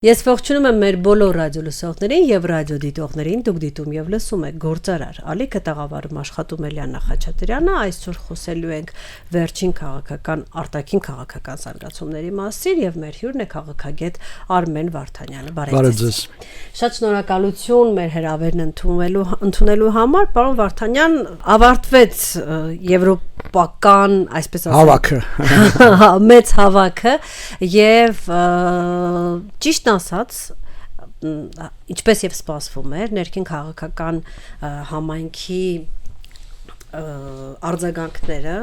Ես ողջունում եմ մեր բոլոր ռադիոլսողներին եւ ռադիոդիտողներին, դուք դիտում եւ լսում եք Գործարար, Ալիքը տաղավարում աշխատում Էլիանա Խաչատրյանը, այսօր խոսելու ենք վերջին քաղաքական արտաքին քաղաքական զարգացումների մասին եւ մեր հյուրն է քաղաքագետ Արմեն Վարդանյանը։ Բարև ձեզ։ Շատ շնորհակալություն մեր հրավերն ընդունելու համար, պարոն Վարդանյան, ավարտվեց եվրոպական, այսպես ասած, մեծ հավաքը եւ ճիշտ ասած, ինչպես եւ սպասվում էր, ներքին քաղաքական համայնքի արձագանքները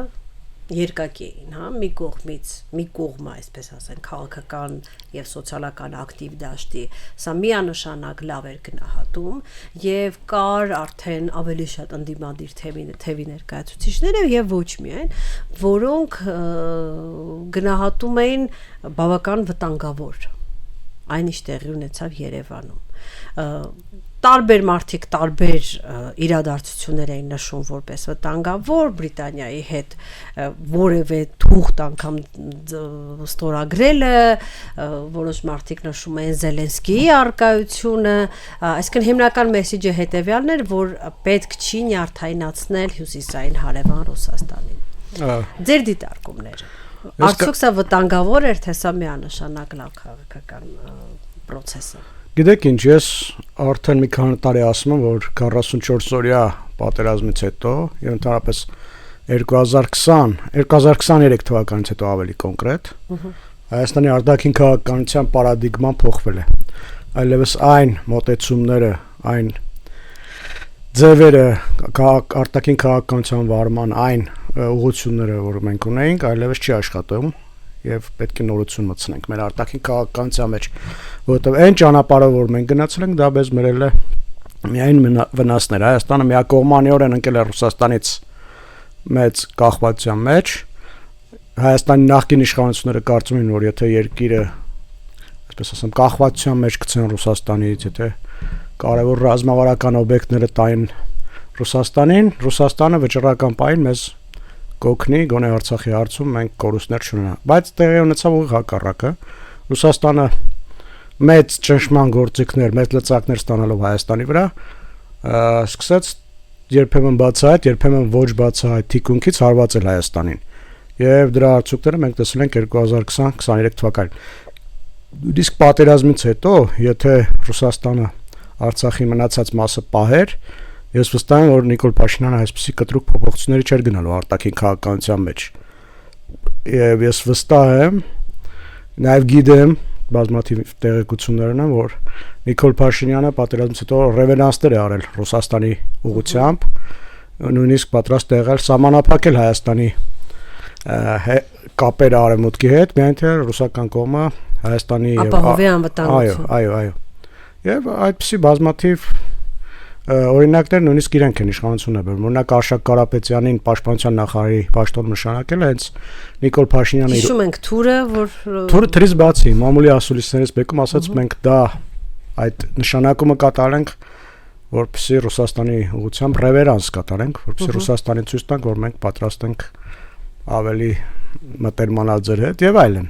երկակի էին, հա, մի կողմը, այսպես ասենք, քաղաքական եւ սոցիալական ակտիվ դաշտի, սա միանշանակ լավ էր գնահատում եւ կար արդեն ավելի շատ ընդդիմադիր թևի ներկայացուցիչները եւ ոչ միայն, որոնք գնահատում էին բավական վտանգավոր այն ինչ տեղի ունեցավ Երևանում։ Տարբեր մարդիկ տարբեր իրադարձություններ էին նշում որպես վտանգավոր, Բրիտանիայի հետ որևէ թուղթ անգամ ստորագրելը, որոշ մարդիկ նշում են Զելենսկիի առկայությունը, այսինքն հիմնական մեսեջը հետևյալն էր, որ պետք չի նյարդայնացնել հյուսիսային հարևան Ռուսաստանին։ Ձեր դիտարկումները։ Արդյոք սա վտանգավոր էր, թե սա միանշանակ լավ քաղաքական process է։ Գիտեք ինչ, ես արդեն մի քանի տարի ասում եմ, որ 44 օրյա պատերազմից հետո եւ ընդհանրապես 2023 թվականից հետո ավելի կոնկրետ Հայաստանի արտաքին քաղաքականության պարադիգման փոխվել է։ Այլևս այն մոտեցումները, այն ձևերը արտաքին քաղաքականության վարման այն ուղղությունները, որ մենք ունեինք, այլևս չի աշխատում եւ պետք է նորություն մտցնենք մեր արտաքին քաղաքականության մեջ, որովհետեւ այն ճանապարհով, որ մենք գնացել ենք, դա մեզ մերել է միայն վնասներ։ Հայաստանը միակողմանիորեն ընկել է Ռուսաստանից մեծ կախվածության մեջ։ Հայաստանի նախկին իշխանությունները կարծում են, որ եթե երկիրը, այսպես ասեմ, կախվածության մեջ գցեն Ռուսաստանից, եթե կարևոր ռազմավարական օբյեկտները տային Ռուսաստանին, Ռուսաստանը վճռական պահին մեզ կօգնի գոնե Արցախի հարցում մենք կորուստներ չունենանք, բայց տեղի ունեցավ ուղիղ հակառակը։ Ռուսաստանը մեծ ճնշման գործիքներ, մեծ լծակներ ստանալով Հայաստանի վրա, սկսեց երբեմն բացահայտ, երբեմն ոչ բացահայտ թիկունքից հարվածել Հայաստանին։ Եվ դրա արդյունքները մենք տեսել ենք 2020-23 թվականին։ Իսկ պատերազմից հետո, եթե Ռուսաստանը Արցախի մնացած մասը պահեր, ես վստահ եմ, որ Նիկոլ Փաշինյանը այսպիսի կտրուկ փոփոխությունների չէր գնալու արտաքին քաղաքականության մեջ։ Եվ ես վստահ եմ, նաև գիտեմ, բազմաթիվ տեղեկություններ ունեմ, որ Նիկոլ Փաշինյանը պատերազմից հետո ռևենանսներ է արել Ռուսաստանի ուղղությամբ, նույնիսկ պատրաստ է եղել սահմանափակել Հայաստանի կապերը արևմուտքի հետ, միայն թե ռուսական կողմը Հայաստանի ապահովի անվտանգություն։ Այո։ Եվ այդպիսի բազմաթիվ օրինակներ նույնիսկ իրենք են իշխանությունը բերում։ Օրինակ Արշակ Կարապետյանին պաշտպանության նախարարի պաշտոն նշանակել հենց Նիկոլ Փաշինյանը։ Հիշում ենք Թուրը, որ Թուրը թրից բացի մամուլի ասուլիսներից մեկում ասաց մենք դա այդ նշանակումը կատարենք, որպեսզի Ռուսաստանի ուղղությամբ ռևերանս կատարենք, որպեսզի Ռուսաստանին ցույց տանք, որ մենք պատրաստ ենք ավելի մտերմանալ ձեր հետ եւ այլն։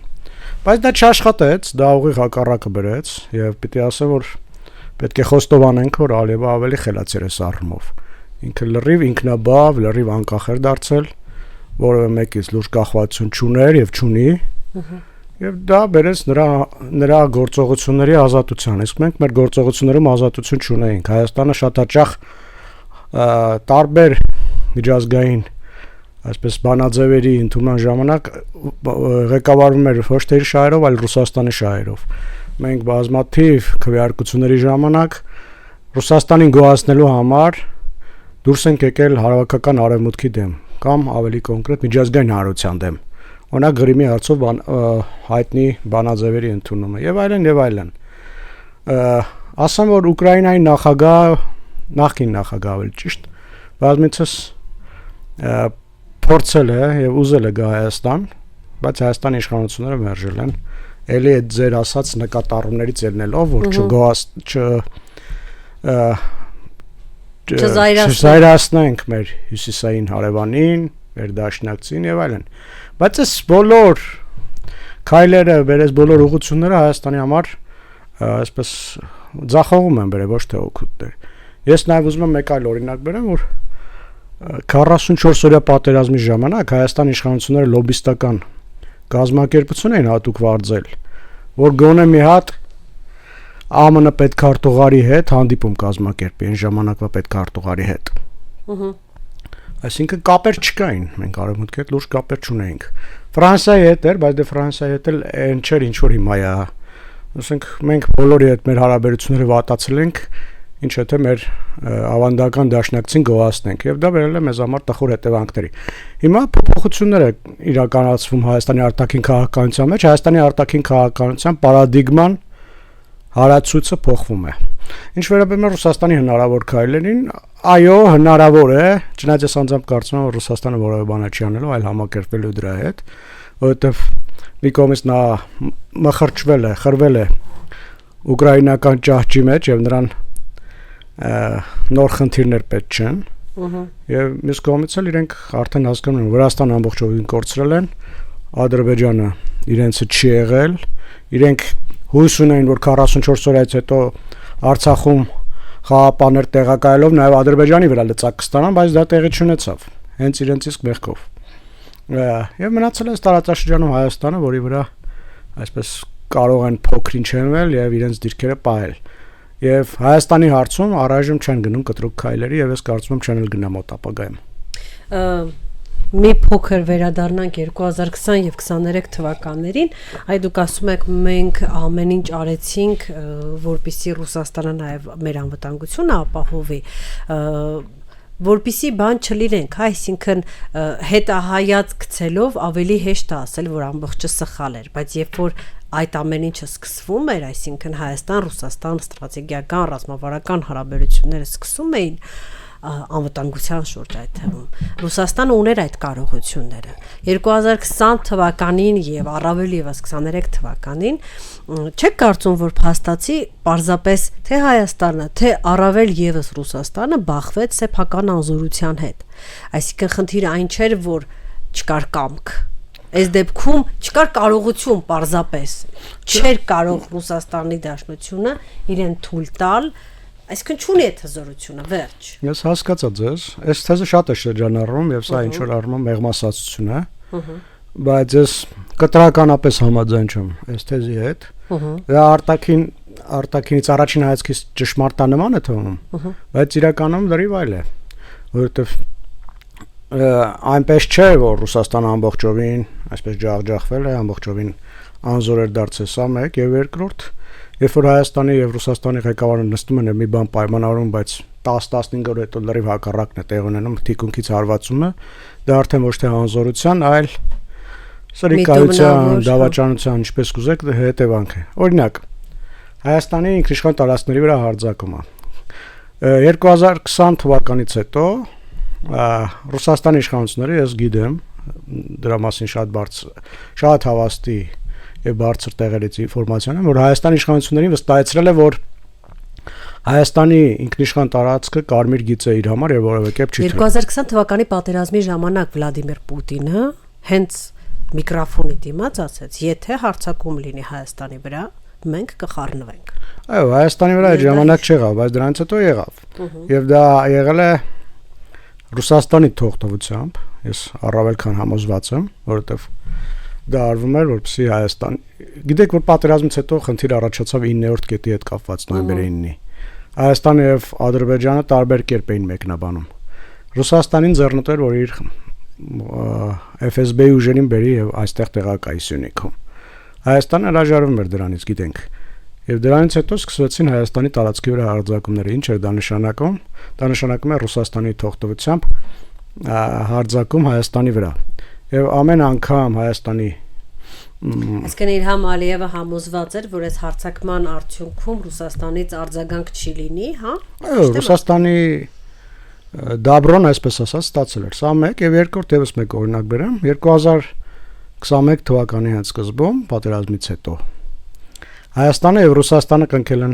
Բայց դա չաշխատեց, դա ուղիղ հակառակը բերեց եւ պիտի ասեմ, որ պետք է խոստովանենք, որ Ալիևը ավելի խելացեր է սառնումով։ Ինքը լրիվ ինքնաբավ, լրիվ անկախ էր դարձել, որևէ մեկից լուրջ կախվածություն չուներ եւ չունի։ Եվ դա բերեց նրա գործողությունների ազատության։ Իսկ մենք մեր գործողություններում ազատություն չունեինք։ Հայաստանը շատ հաճախ տարբեր միջազգային այսպես բանաձևերի ընդունման ժամանակ ղեկավարվում էր ոչ թե իր շահերով, այլ Ռուսաստանի շահերով։ Մենք բազմաթիվ քվեարկությունների ժամանակ Ռուսաստանին գոհացնելու համար դուրս ենք եկել հարավական արևմուտքի դեմ կամ ավելի կոնկրետ միջազգային հանրության դեմ։ Օրինակ Գրիմի հարցով հայտնի բանաձևերի ընդունումը եւ այլն։ Ասեմ, որ Ուկրաինայի նախկին նախագահ ավելի ճիշտ, բազմիցս փորձել է եւ ուզել է գա Հայաստան, բայց Հայաստանի իշխանությունները մերժել են։ Էլի այդ ձեր ասած նկատառումներից ելնելով, որ չզայրացնենք մեր հյուսիսային հարևանին, մեր դաշնակցին եւ այլն։ Բայց այս բոլոր քայլերը, այս բոլոր ուղղությունները Հայաստանի համար այսպես ձախողում են բերել, ոչ թե օգուտներ։ Ես նաև ուզում եմ մեկ այլ օրինակ բերեմ, որ 44 օրյա պատերազմի ժամանակ Հայաստանի իշխանությունները լոբիստական կազմակերպություն էին հատուկ վարձել, որ գոնե մի հատ ԱՄՆ պետքարտուղարի հետ հանդիպում կազմակերպի այն ժամանակվա պետքարտուղարի հետ։ Այսինքն կապեր չկային, մենք արևմուտքի հետ լուրջ կապեր չունեինք։ Ֆրանսիայի հետ էր, բայց դե Ֆրանսիայի հետ էլ այն չէր ինչ որ հիմա է։ Ասենք մենք բոլորի հետ մեր հարաբերությունները վատացել ենք, ինչը թե մեր ավանդական դաշնակցին գոհացնենք, եւ դա վերել է մեզ համար տխուր հետևանքների։ Հիմա փոփոխություններ է իրականացվում Հայաստանի արտաքին քաղաքականության մեջ, Հայաստանի արտաքին քաղաքականության պարադիգման հարացույցը փոխվում է։ Ինչ վերաբերում է Ռուսաստանի հնարավոր քայլերին, այո, հնարավոր է, չնայած ես անձամբ կարծում եմ, որ Ռուսաստանը որևէ բան չի անելու, այլ համակերպվելու դրա հետ, որովհետև մի կողմից նա մխրճվել է, խրվել է ուկրաինական ճահճի մեջ եւ նրան նոր խնդիրներ պետք չեն։ Եվ մյուս կողմից էլ իրենք արդեն հասկանում են, Վրաստանը ամբողջովին կորցրել են, Ադրբեջանը իրենցը չի եղել, իրենք հույս ունեն, որ 44 օրից հետո Արցախում խաղապաներ տեղակայելով նաև Ադրբեջանի վրա լծակ կստանան, բայց դա տեղի չունեցավ, հենց իրենց իսկ մեղքով։ Եվ մնացել է տարածաշրջանում Հայաստանը, որի վրա այսպես կարող են փոքրինչ հենվել եւ իրենց դիրքերը պահել։ Եվ Հայաստանի հարցում առայժմ չեն գնում կտրուկ քայլերի եւ ես կարծում եմ չեն էլ գնա մոտ ապագայում։ Մի փոքր վերադառնանք 2020 եւ 23 թվականներին, այ դուք ասում եք մենք ամեն ինչ արեցինք, որպեսզի Ռուսաստանը նաեւ մեր անվտանգությունը ապահովի, որպեսզի բան չլինենք, այսինքն հետահայաց գցելով ավելի հեշտ է ասել, որ ամբողջը սխալ էր, բայց երբ որ այդ ամեն ինչը սկսվում էր, այսինքն Հայաստան-Ռուսաստան ստրատեգիական ռազմավարական հարաբերությունները սկսում էին անվտանգության շուրջ այդ թվում։ Ռուսաստանը ուներ այդ կարողությունները։ 2020 թվականին եւ առավել եւս 23 թվականին չեք կարծում, որ փաստացի պարզապես թե Հայաստանը, թե առավել եւս Ռուսաստանը բախվեց սեփական անզորության հետ։ Այսինքն խնդիրը այն չէր, որ չկար կամք։ Այս դեպքում չկար կարողություն պարզապես։ Չէր կարող Ռուսաստանի Դաշնությունը իրեն թույլ տալ, այսինքն չունի այդ հզորությունը, վերջ։ Ես հասկացա ձեզ, այս թեզը շատ է շրջանառվում եւ սա ինչ որ առումով մեղմասացություն է, բայց ես կտրականապես համաձայն չեմ այս թեզի հետ։ Դա արտաքինից առաջին հայացքից ճշմարտանման է թվում, բայց իրականում դրիվ այլ է, որովհետեւ այնպես չէ, որ Ռուսաստանը ամբողջովին այսպես ջախջախվել է, ամբողջովին անզոր էր դարձել, սա մեկ եւ երկրորդ, երբ որ Հայաստանի եւ Ռուսաստանի ղեկավարները նստում են մի բան պայմանավորում, բայց 10-15 օր հետո լրիվ հակառակն է տեղ ունենում, թիկունքից հարվածումը, դա արդեն ոչ թե անզորության, այլ սրիկայության, դավաճանության, ինչպես կուզեք, հետևանք է։ Օրինակ, Հայաստանի ինքնիշխան տարածքների վրա հարձակումը 2020 թվականից հետո Ռուսաստանի իշխանությունները, ես գիտեմ, դրա մասին շատ հավաստի եւ բարձր տեղերից ինֆորմացիան է, որ Հայաստանի իշխանություններին վստահեցրել է, որ Հայաստանի ինքնիշխան տարածքը կարմիր գիծ է իր համար եւ որևէ կերպ չի 2020 թվականի պատերազմի ժամանակ Վլադիմիր Պուտինը հենց միկրոֆոնի դիմաց ասաց, եթե հարձակում լինի Հայաստանի վրա, մենք կխառնվենք։ Այո, Հայաստանի վրա այդ ժամանակ չեղավ, բայց դրանից հետո եղավ։ Եվ դա եղել է Ռուսաստանի թողտվությամբ, ես առավել քան համոզված եմ, որովհետեւ դա արվում էր, որպեսզի Հայաստան, գիտեք, որ պատերազմից հետո խնդիր առաջացավ 9-րդ կետի հետ կապված նոյեմբերի 9-ի։ Հայաստանը եւ Ադրբեջանը տարբեր կերպ էին մեկնաբանում։ Ռուսաստանին ձեռնտու էր, որ իր FSB ուժերին բերի եւ այստեղ տեղակայի Սյունիքում։ Հայաստանը հրաժարվում էր դրանից, գիտենք։ Եվ դրանից հետո սկսվեցին Հայաստանի տարածքի վրա հարձակումները, ինչ էր դա նշանակում։ Դա նշանակում է Ռուսաստանի թողտվությամբ հարձակում Հայաստանի վրա։ Եվ ամեն անգամ Հայաստանի Այսինքն Իլհամ Ալիևը համոզված էր, որ այս հարձակման արդյունքում Ռուսաստանից արձագանք չի լինի, հա? Այո, Ռուսաստանի դաբրոն, այսպես ասած, ստացել էր։ Սա մեկ եւ երկրորդ եւս մեկ օրինակ բերեմ 2021 թվականի հենց սկզբում պատերազմից հետո Հայաստանը եւ Ռուսաստանը կնքել են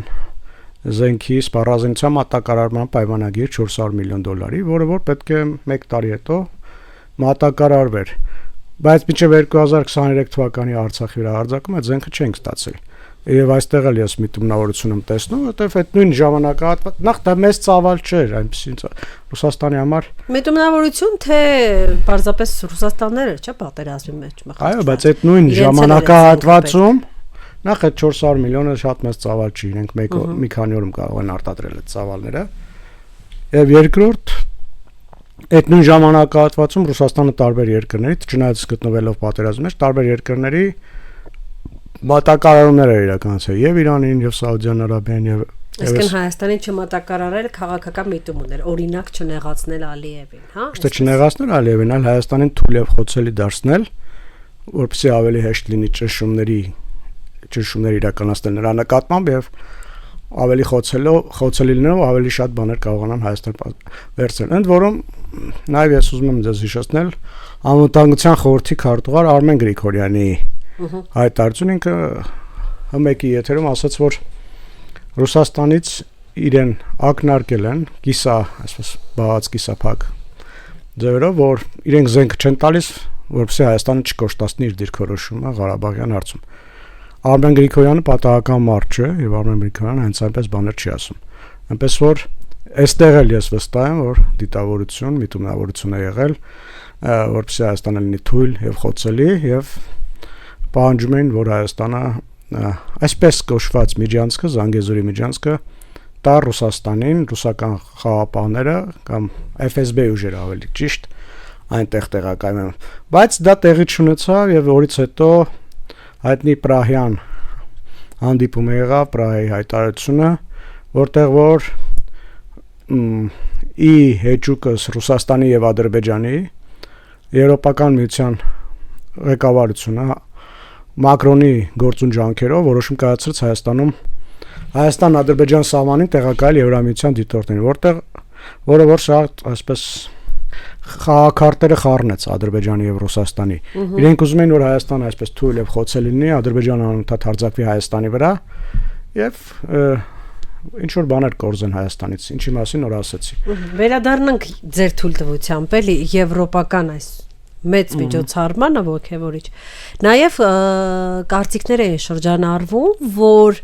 զենքի սպառազինության մատակարարման պայմանագիր 400 միլիոն դոլարի, որը որ պետք է 1 տարի հետո մատակարարվեր։ Բայց մինչև 2023 թվականի Արցախի վրա հարձակումը այդ զենքը չենք ստացել։ Եվ այստեղ էլ ես միտումնավորություն եմ տեսնում, որովհետև այդ նույն ժամանակահատված նախ դա մեծ ծավալ չէր, այնպեսին Ռուսաստանի համար։ Միտումնավորություն թե պարզապես Ռուսաստանները, չէ՞, պատերազմի մեջ մխիթ։ Այո, բայց այդ նույն ժամանակահատվածում նախ այդ 400 միլիոնը շատ մեծ ծավալ չի, իրենք մի քանի օրում կարող են արտադրել այդ ծավալները։ Եվ երկրորդ այդ նույն ժամանակահատվածում Ռուսաստանը տարբեր երկրներից, չնայած գտնվելով պատերազմի մեջ, տարբեր երկրների մատակարարումներ էր իրականացել եւ Իրանին եւ Սաուդյան Արաբիան եւ Այսինքն Հայաստանին չմատակարարել քաղաքական միտումներ, օրինակ չնեղացնել Ալիևին, հա? Ոչ թե չնեղացնել Ալիևին, այլ Հայաստանին թույլ եւ խոցելի դարձնել, որպեսզի ավելի հեշտ լինի ճնշումներ իրականացնել նրա նկատմամբ եւ ավելի խոցելի լինելով ավելի շատ բաներ կարողանան Հայաստան վերցնել։ Ընդ որում նաեւ ես ուզում եմ ձեզ հիշեցնել Անվտանգության խորհրդի քարտուղար Արմեն Գրիգորյանի հայտարարություն ինքը հմեկի եթերում ասաց, որ Ռուսաստանից իրեն ակնարկել են կիսա, այսպես բաղած կիսափակ ձևերով, որ իրենք զենք չեն տալիս, որպեսզի Հայաստանը չկոշտացնի իր դիրքորոշումը Ղարաբաղյան հարցում։ Արմեն Գրիգորյանը պատահական մարդ չէ եւ Արմեն Գրիգորյանը հենց այնպես բաներ չի ասում։ Այնպես որ այստեղ էլ ես վստահ եմ, որ դիտավորություն, միտումնավորություն է եղել, որպեսզի Հայաստանը լինի թույլ եւ խոցելի եւ պահանջում են, որ Հայաստանը այսպես կոչված միջանցքը, Զանգեզուրի միջանցքը տա Ռուսաստանին, ռուսական խաղապահները կամ FSB ուժերը ավելի ճիշտ այնտեղ տեղակայում։ Բայց դա տեղի չունեցավ եւ որից հետո հայտնի Պրահյան հանդիպումը եղավ, Պրահայի հայտարարությունը, որտեղ որ ի հեճուկս Ռուսաստանի եւ Ադրբեջանի Եվրոպական միության ղեկավարությունը Մակրոնի գործուն ջանքերով որոշում կայացրեց Հայաստանում Հայաստան-Ադրբեջան սահմանին տեղակայել Եվրամիության դիտորդներին, որը որ շատ այսպես խաղակարտերը խառնեց Ադրբեջանի եւ Ռուսաստանի։ Իրենք ուզում էին, որ Հայաստանը այսպես թույլ եւ խոցելի լինի, Ադրբեջանը անընդհատ հարձակվի Հայաստանի վրա եւ ինչ որ բաներ կորզեն Հայաստանից, ինչի մասին որ ասացի։ Վերադառնանք ձեր թույլտվությամբ, էլի եվրոպական այս մեծ միջոցառմանը ոգևորիչ։ Նաև կարծիքներ էին շրջանառվում, որ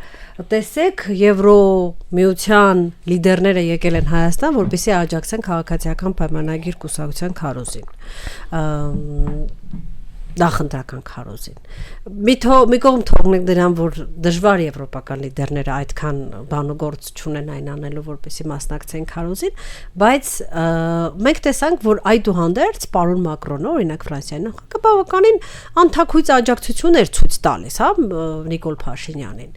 տեսեք Եվրոմիության լիդերները եկել են Հայաստան, որպեսզի աջակցեն քաղաքացիական պայմանագիր կուսակցության քարոզին, նախընտրական քարոզին։ Մի կողմ թողնենք դրան, որ դժվար եվրոպական լիդերները այդքան բանուգործ չունեն այն անելու, որպեսզի մասնակցեն քարոզին, բայց մենք տեսանք, որ այդուհանդերձ պարոն Մակրոնը, օրինակ Ֆրանսիայի նախագահը, բավականին անթաքույց աջակցություն էր ցույց տալիս, հա, Նիկոլ Փաշինյանին։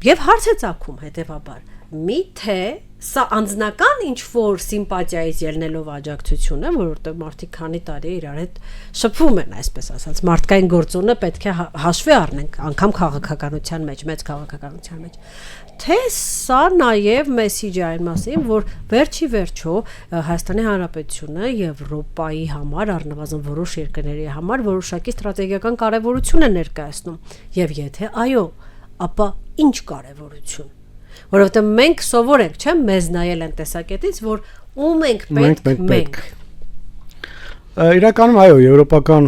Եվ հարց է ծագում հետևաբար. միթե սա անձնական ինչ որ սիմպաթիայից ելնելով աջակցություն է, որովհետև մարդիկ քանի տարի իրար հետ շփվում են, այսպես ասած, մարդկային գործոնը պետք է հաշվի առնենք, անգամ քաղաքականության մեջ, մեծ քաղաքականության մեջ, թե սա նաև մեսիջ է այն մասին, որ վերջի վերջո Հայաստանի Հանրապետությունը Եվրոպայի համար, առնվազն որոշ երկրների համար որոշակի ստրատեգիական կարևորություն է ներկայացնում, եւ եթե այո, ապա ինչ կարևորություն, որովհետև մենք սովոր ենք, չէ՞, մեզ նայել են տեսակետից, որ ում ենք մենք։ Իրականում այո, եվրոպական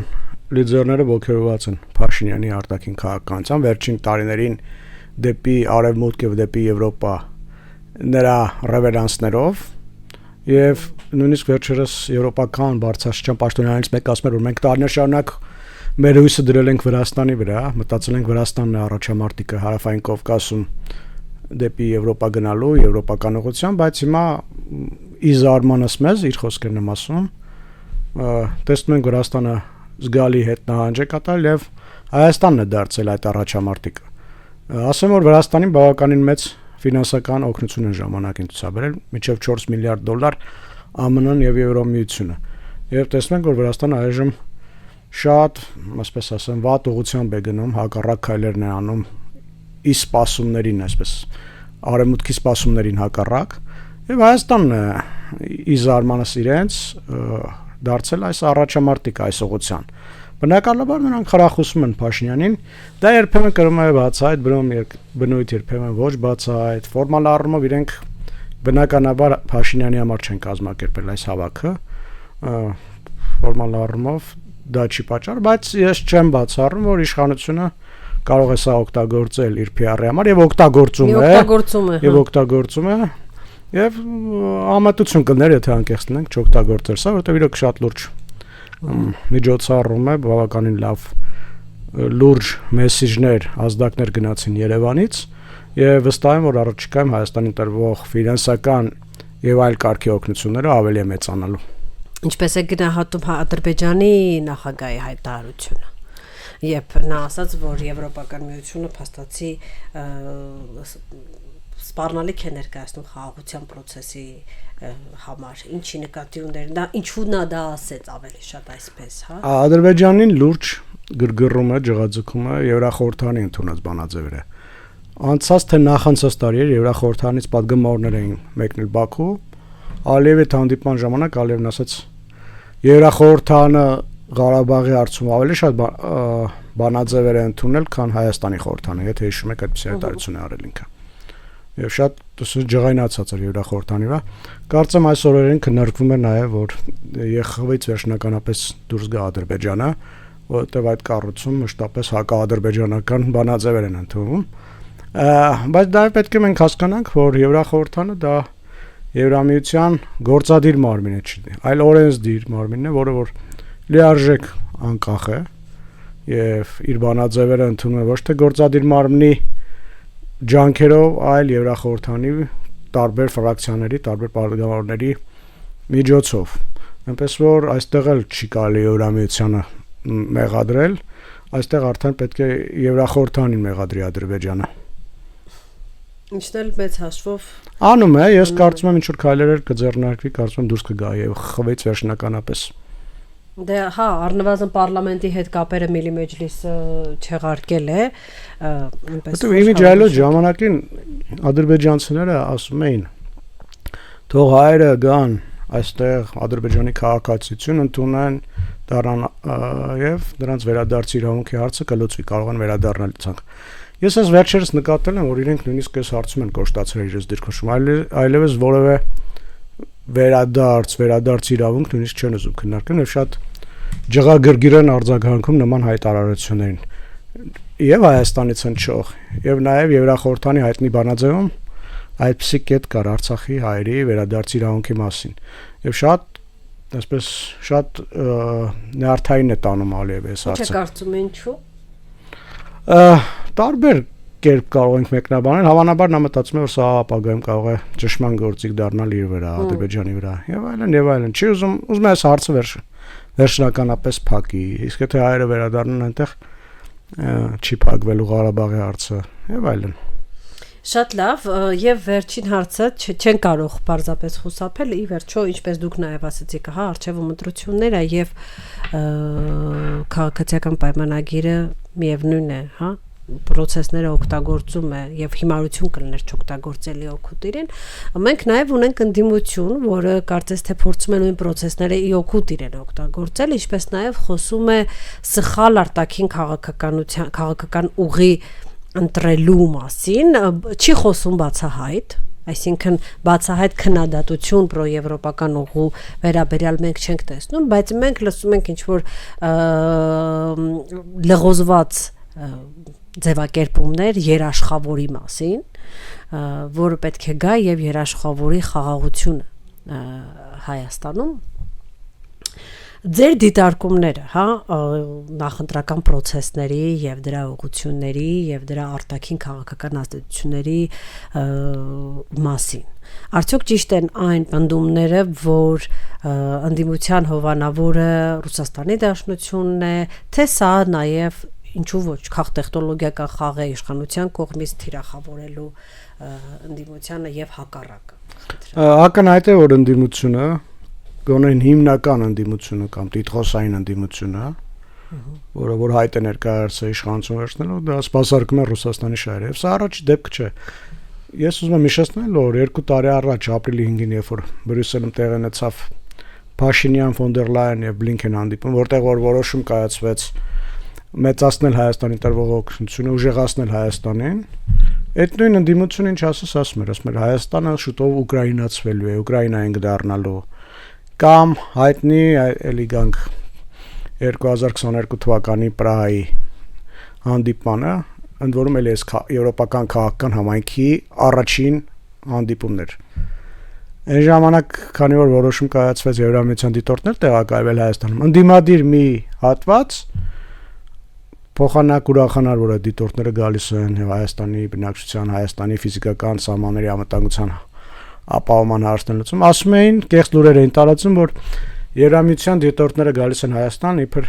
լիդերները ողջերված են Փաշինյանի արտաքին քաղաքականության վերջին տարիներին դեպի արևմուտք եւ դեպի Եվրոպա նրա ռևերանսներով եւ նույնիսկ վերջերս եվրոպական բարձրաստիճան պաշտոնյանից մեկը ասում էր, որ մենք տարիներ շարունակ մեր հույսը դրել ենք Վրաստանի վրա, մտածել ենք Վրաստանն է առաջամարտիկը Հարավային Կովկասում դեպի Եվրոպա գնալու, եվրոպական ուղղությամբ, բայց հիմա ի զարմանս մեզ իր խոսքերն եմ ասում, տեսնում ենք Վրաստանը զգալի հետնահանջ է կատարել եւ Հայաստանն է դարձել այդ առաջամարտիկը։ Ասեմ, որ Վրաստանին բավականին մեծ ֆինանսական օգնություն են ժամանակին ցուցաբերել, մինչև 4 միլիարդ դոլար ԱՄՆ-ն եւ Եվրոմիությունը։ Եվ տեսնում ենք, որ Վրաստանը այժմ շատ, ասես ասեմ, վատ ուղղությամբ է գնում, հակառակ քայլերն է անում ի սպասումներին, այսպես արևմուտքի սպասումներին հակառակ, եւ Հայաստանն է ի զարմանս իրենց դարձել այս առաջամարտիկ այս ուղղության։ Բնականաբար նրանք խրախուսում են Փաշինյանին, դա երբեմն կրում է բացահայտ, բնույթ երբեմն ոչ բացահայտ, ֆորմալ առումով իրենք բնականաբար Փաշինյանի համար չեն կազմակերպել այս հավաքը, ֆորմալ առումով դա չի պատճառ, բայց ես չեմ բացառում, որ իշխանությունը կարող է սա օգտագործել իր PR-ի համար եւ օգտագործում է եւ համատություն կներ եթե անկեղծ լինենք չօգտագործել սա որովհետեւ իրոք շատ լուրջ միջոցառում է բավականին լավ լուրջ մեսեջներ ազդակներ գնացին Երևանից եւ վստահ եմ որ առաջիկայում Հայաստանին տրվող ֆինանսական եւ այլ կարգի օգնությունները ավելի է մեծանալու ինչպես է գնահատում Ադրբեջանի նախագահի հայտարարությունը Եվ նա ասաց, որ Եվրոպական միությունը փաստացի սպառնալիք է ներկայացնում խաղաղության process-ի համար, ինչի նկատի ուներ, դա ինչու նա դա ասեց ավելի շատ այսպես, հա։ Ադրբեջանին լուրջ գրգռում է, ջղաձգում է Եվրախորհրդանի ընդունած բանաձևերը։ Անցած թե նախանցած տարի էր Եվրախորհրդանից պատգամավորներ էին մեկնել Բաքու, Ալիևի հանդիպման ժամանակ Ալիևն ասաց Եվրախորհրդանը Ղարաբաղի հարցում ավելի շատ բանաձևեր է ընդունել, քան Հայաստանի խորհրդանը, եթե հիշում եք այդպես հայտարարություն է արել ինքը։ Եվ շատ ջղայնացած էր Եվրախորհրդանի վրա։ Կարծեմ այս օրերին քննարկվում է նաև, որ ԵԽՎ-ից վերջնականապես դուրս գա Ադրբեջանը, որովհետև այդ կառույցում մշտապես հակաադրբեջանական բանաձևեր են ընդունվում։ Բայց դա պետք է մենք հասկանանք, որ Եվրախորհրդանը դա Եվրամիության գործադիր մարմին է, այլ օրենսդիր մարմինն է, որը որ լիարժեք անկախ է եւ իր բանաձևերը ընդունում է ոչ թե գործադիր մարմնի ջանքերով, այլ Եվրախորհրդանի տարբեր ֆրակցիաների, տարբեր պատգամավորների միջոցով։ Այնպես որ այստեղ էլ չի կարելի Եվրամիությանը մեղադրել, այստեղ արդեն պետք է Եվրախորհրդանին մեղադրի Ադրբեջանը։ Ինչն էլ մեծ հաշվով անում է, ես կարծում եմ ինչ որ քայլեր կձեռնարկվի, կարծում եմ դուրս կգա եւ ԽՎ-ից վերջնականապես Դե հա, առնվազն պարլամենտի հետ կապերը Միլի Մեջլիսը չեղարկել է, այնպես որ իմիջ այլոց ժամանակին ադրբեջանցիները ասում էին թող հայերը գան այստեղ Ադրբեջանի քաղաքացիություն ընդունեն, դառնան եւ նրանց վերադարձի իրավունքի հարցը կլուծվի, կարող են վերադառնալ ցանկ։ Ես այս վերջերս նկատել եմ, որ իրենք նույնիսկ այս հարցում են կոշտացրել իրենց դիրքորոշումը, այլևս որևէ վերադարձ իրավունք նույնիսկ չեն ուզում քննարկել եւ շատ ջղագրգիռ են արձագանքում նման հայտարարություններին եւ Հայաստանից հնչող եւ նաեւ Եվրախորհրդանի հայտնի բանաձևում այդպիսի կետ կար Արցախի հայերի վերադարձ իրավունքի մասին եւ այսպես շատ նյարդային է տանում Ալիևը այս հարցը։ Ինչ կարծում եք ինչու։ Տարբեր կերպ կարող ենք մեկնաբանել, հավանաբար նա մտածում է, որ սա ապագայում կարող է ճշմարտ գործիք դառնալ իր վրա, Ադրբեջանի վրա, եւ այլն, չի ուզում է այս հարցը վերջնականապես փակի, իսկ եթե հայերը վերադառնան այնտեղ չի փակվելու Ղարաբաղի հարցը, եւ այլն։ Շատ լավ, եւ վերջին հարցը չեն կարող պարզապես խուսափել, ի վերջո, ինչպես դուք նաեւ ասացիք, հա, արժեվում ընտրությունները եւ քաղաքացիական պայմանագիրը միևնույն է, հա, process-ները օգտագործում է եւ հիմարություն կլներ չօգտագործելի օգուտ իրեն մենք նաեւ ունենք ընդդիմություն որը կարծես թե փորձում է նույն process-ները ի օգուտ իրեն օգտագործել ինչպես նաեւ խոսում է սխալ արտաքին քաղաքական ուղի ընտրելու մասին չի խոսում բացահայտ այսինքն բացահայտ քննադատություն պրոեվրոպական ուղու վերաբերյալ մենք չենք տեսնում բայց մենք լսում ենք ինչ որ լղոզված ձևակերպումներ երաշխավորի մասին, որը պետք է գա եւ երաշխավորի խաղաղությունը Հայաստանում։ Ձեր դիտարկումները, հա, նախընտրական process-ների եւ դրա ուղղությունների եւ դրա արտաքին քաղաքական ազդեցությունների մասին։ Արդյոք ճիշտ են այն պնդումները, որ ընդդիմության հովանավորը Ռուսաստանի Դաշնությունն է, թե սա նաեւ ինչու ոչ քաղտեխնոլոգիական խաղ է իշխանության կողմից թիրախավորելու ընդդիմությանը եւ հակառակը։ Ակնհայտ է որ ընդդիմությունը գոնե հիմնական ընդդիմությունը կամ տիտղոսային ընդդիմությունը, որը որ հայտ է ներկայացրել իշխանություն վերցնելու, դա սպասարկում է Ռուսաստանի շահերը։ Եվ սա առաջի դեպք չէ։ Ես ուզում եմ հիշեցնել, որ 2 տարի առաջ ապրիլի 5-ին, երբ որ Բրյուսելում տեղի ունեցավ Փաշինյան, ֆոն դեր Լայան եւ Բլինքեն հանդիպում, որտեղ որ որոշում կայացվեց մեծացնել Հայաստանի տրվող օգնությունը, ուժեղացնել Հայաստանին, այդ նույն ընդդիմությունը ինչ ասում էր Հայաստանը շուտով ուկրաինացվելու է, Ուկրաինային կդառնալու, կամ հայտնի էլի գանք 2022 թվականի Պրահայի հանդիպմանը, ընդ որում էլ էս եվրոպական քաղաքական համայնքի առաջին հանդիպումն էր։ Այն ժամանակ, քանի որ որոշում կայացվեց Եվրամիության դիտորդներ տեղակայվել Հայաստանում, ընդդիմադիր մի հատված փոխանակ ուրախանար, որ դիտորդները գալիս են եւ Հայաստանի բնակչության, Հայաստանի ֆիզիկական սահմանների անվտանգության ապահովման հարցն լուծում, ասում էին, կեղծ լուրեր էին տարածում, որ Եվրամիության դիտորդները գալիս են Հայաստան իբր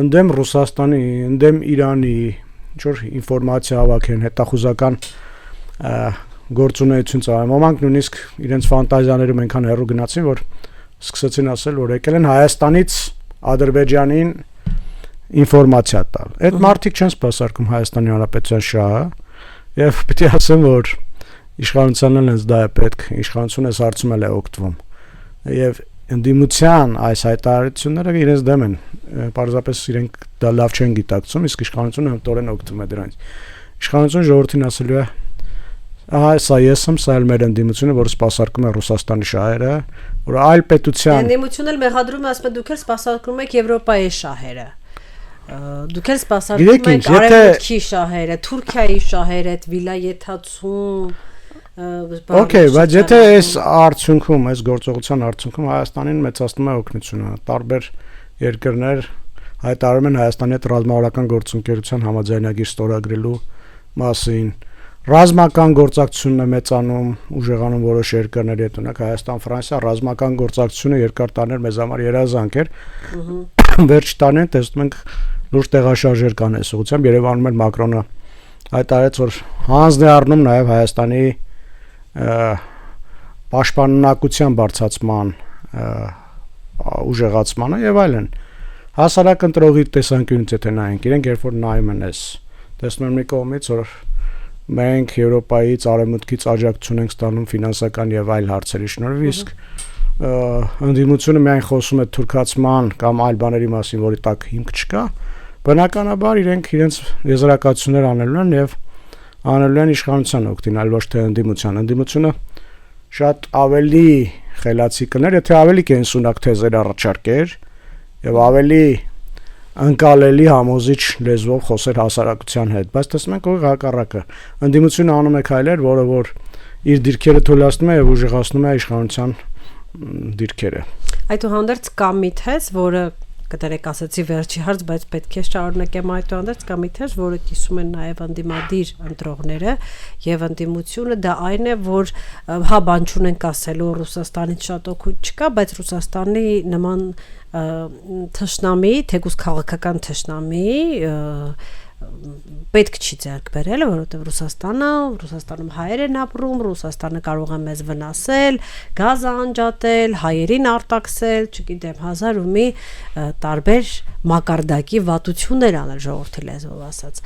ընդդեմ Ռուսաստանի, ընդդեմ Իրանի, ինչ որ ինֆորմացիա հավաքեն, հետախուզական գործունեություն ծավալեն։ Ոմանք նույնիսկ իրենց ֆանտազիաներում այնքան հեռու գնացին, որ սկսեցին ասել, որ եկել են Հայաստանից Ադրբեջանին ինֆորմացիա տալ։ Այդ մարդիկ չեն սպասարկում Հայաստանի Հանրապետության շահը, եւ պետք է ասեմ, որ իշխանությանն էլ հենց դա է պետք, իշխանությունը այս հարցում էլ է օգտվում։ Եվ ընդդիմության այս հայտարարությունները իրենց դեմ են, պարզապես իրենք դա լավ չեն գիտակցում, իսկ իշխանությունը հմտորեն օգտվում է դրանից։ Իշխանությունը ժողովրդին ասելու է. ահա սա ես եմ, սա էլ մեր ընդդիմությունը, որը սպասարկում է Ռուսաստանի շահերը, որ այլ պետության ընդդիմությունն էլ մեղադրում է, ասում է դուք էլ սպասարկում եք Եվրոպայի շահերը։ Դուք էլ սպասարկում եք Արևմուտքի շահերը, Թուրքիայի շահերը, այդ վիլայեթացում Okay, բայց եթե այս արդյունքում, այս գործողության արդյունքում Հայաստանին մեծացնում է օգնությունը, տարբեր երկրներ հայտարարում են Հայաստանի հետ ռազմավարական գործընկերության համաձայնագիր ստորագրելու մասին, ռազմական գործակցությունն է մեծանում, ուժեղանում որոշ երկրների հետ, օրինակ Հայաստան, Ֆրանսիա, ռազմական գործակցությունը երկար տարիներ մեզ համար երազանք էր։ Վերջ տարին տեսնում ենք լուրջ տեղաշարժեր կան այս ուղղությամբ, Երևանում էլ Մակրոնը հայտարարեց, որ հանձն է առնում նաև Հայաստանի պաշտպանունակության բարձրացման ուժեղացմանը եւ այլն։ Հասարակ ընտրողի տեսանկյունից եթե նայենք, իրենք երբ որ նայում են այս, տեսնում են մի կողմից, որ մենք Եվրոպայից, Արևմուտքից աջակցություն ենք ստանում ֆինանսական եւ այլ հարցերի շնորհիվ, իսկ ընդդիմությունը միայն խոսում է թուրքացման կամ այլ բաների մասին, որի տակ հիմք չկա, բնականաբար իրենք իրենց եզրակացություններ անելու են եւ անելու են իշխանության օգտին, այլ ոչ թե ընդդիմության։ Ընդդիմությունը շատ ավելի խելացի կներ, եթե ավելի կենսունակ թեզեր առաջարկեր եւ ավելի անկալելի համոզիչ լեզվով խոսեր հասարակության հետ, բայց տեսնում ենք որ հակառակը։ Ընդդիմությունը անում է քայլեր, որը որ իր դիրքերը թույլատնում է եւ ուժեղացնում է իշխանության դիրքերը։ Այդուհանդերձ կա միթեզ, որը կտերեք ասացի վերջի հարց, բայց պետք է շարունակեմ այդուհանդերձ կա միթեզ, որը կիսում են նաև ընդդիմադիր ընտրողները եւ ընդդիմությունը, դա այն է, որ հա բան չունենք ասելու Ռուսաստանից շատ օգուտ չկա, բայց Ռուսաստանի նման թշնամի, թեկուզ քաղաքական թշնամի պետք չի ձեռք բերել, որովհետև Ռուսաստանում հայեր են ապրում, Ռուսաստանը կարող է մեզ վնասել, գազ անջատել, հայերին արտաքսել, չգիտեմ, հազար ու մի տարբեր մակարդակի վատություններ անել ժողովրդի լեզվով ասած։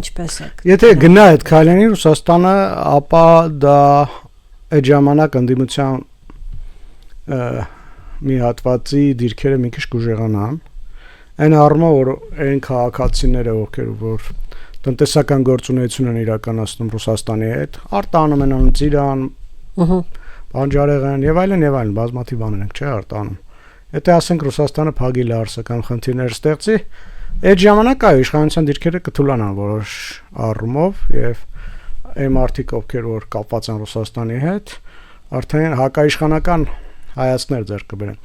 Ինչպես է։ Եթե գնա այդ քայլերին Ռուսաստանը, ապա դա այդ ժամանակ ընդդիմության մի հատվածի դիրքերը մի քիչ կուժեղանան։ Այն առումով, որ այն քաղաքացիները, ովքեր որ տնտեսական գործունեություն են իրականացնում Ռուսաստանի հետ, արտանում են Ծիրան, բանջարեղեն եւ այլն, բազմաթիվ բաներ են, չէ, արտանում։ Եթե ասենք Ռուսաստանը փակի լարսը կամ խնդիրներ ստեղծի, այդ ժամանակ այո, իշխանության դիրքերը կթուլանան որոշ առումով եւ այն մարդիկ, ովքեր որ կապված են Ռուսաստանի հետ, արդեն հակաիշխանական հայացքներ ձեռք կբերեն։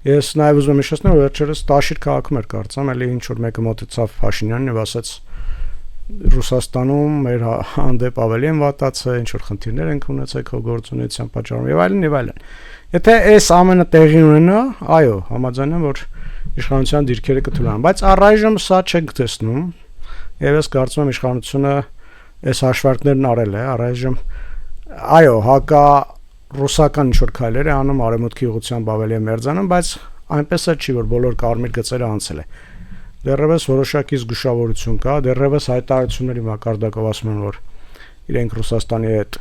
Ես նաև ուզում եմ հիշեցնել, որ վերջերս Տաշիր քաղաքում էր կարծեմ, էլի ինչ որ մեկը մոտեցավ Փաշինյանին եւ ասաց Ռուսաստանում մեր հանդեպ ավելի են վատացել, ինչ որ խնդիրներ են ունեցել քո գործունեության պատճառով եւ այլն։ Եթե այս ամենը տեղի ունենա, այո, համաձայն եմ, որ իշխանության դիրքերը կթուլանան, բայց առայժմ սա չենք տեսնում։ Եվ ես կարծում եմ իշխանությունը այս հաշվարկներն արել է, առայժմ այո, հակա ռուսական ինչ-որ քայլեր է անում արևմուտքի ուղղությամբ ավելի մերձանում, բայց այնպես էլ չի, որ բոլոր կարմիր գծերը անցել է։ Դեռևս որոշակի զգուշավորություն կա, դեռևս հայտարարությունների մակարդակով ասում են, որ իրենք Ռուսաստանի հետ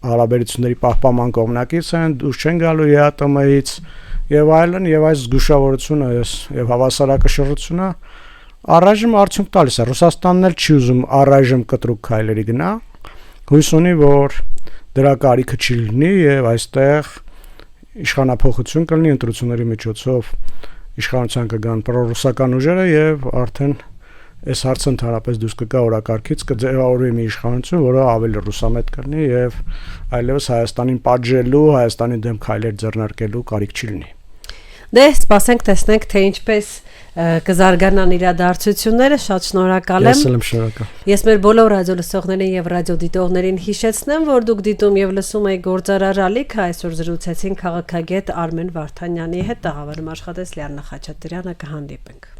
հարաբերությունների պահպանման կողմնակից են, դուրս չեն գալու ԵԱՏՄ-ից եւ այլն, եւ այս զգուշավորությունը եւ հավասարակշռությունը առայժմ արդյունք տալիս է։ Ռուսաստանն էլ չի ուզում առայժմ կտրուկ քայլերի գնա, հույս ունի, որ դրա կարիքը չի լինի եւ այստեղ իշխանափոխություն կլինի ընտրությունների միջոցով իշխանության կգան պրոռուսական ուժերը եւ արդեն այս հարցը ընդհանրապես դուրս կգա օրակարգից, կձևավորվի մի իշխանություն, որը ավելի ռուսամետ կլինի եւ այլևս Հայաստանին պատժելու, Հայաստանի դեմ քայլեր ձեռնարկելու կարիք չի լինի։ Դե սպասենք տեսնենք թե ինչպես կզարգանան իրադարձությունները, շատ շնորհակալ եմ։ Ես եմ շնորհակալ։ Ես մեր բոլոր ռադիո լսողներին եւ ռադիո դիտողներին հիշեցնեմ, որ դուք դիտում եւ լսում եք Գործարար ալիքը, այսօր զրուցեցին քաղաքագետ Արմեն Վարդանյանի հետ, տաղավարում աշխատեց Լիաննա Խաչատրյանը, կհանդիպենք։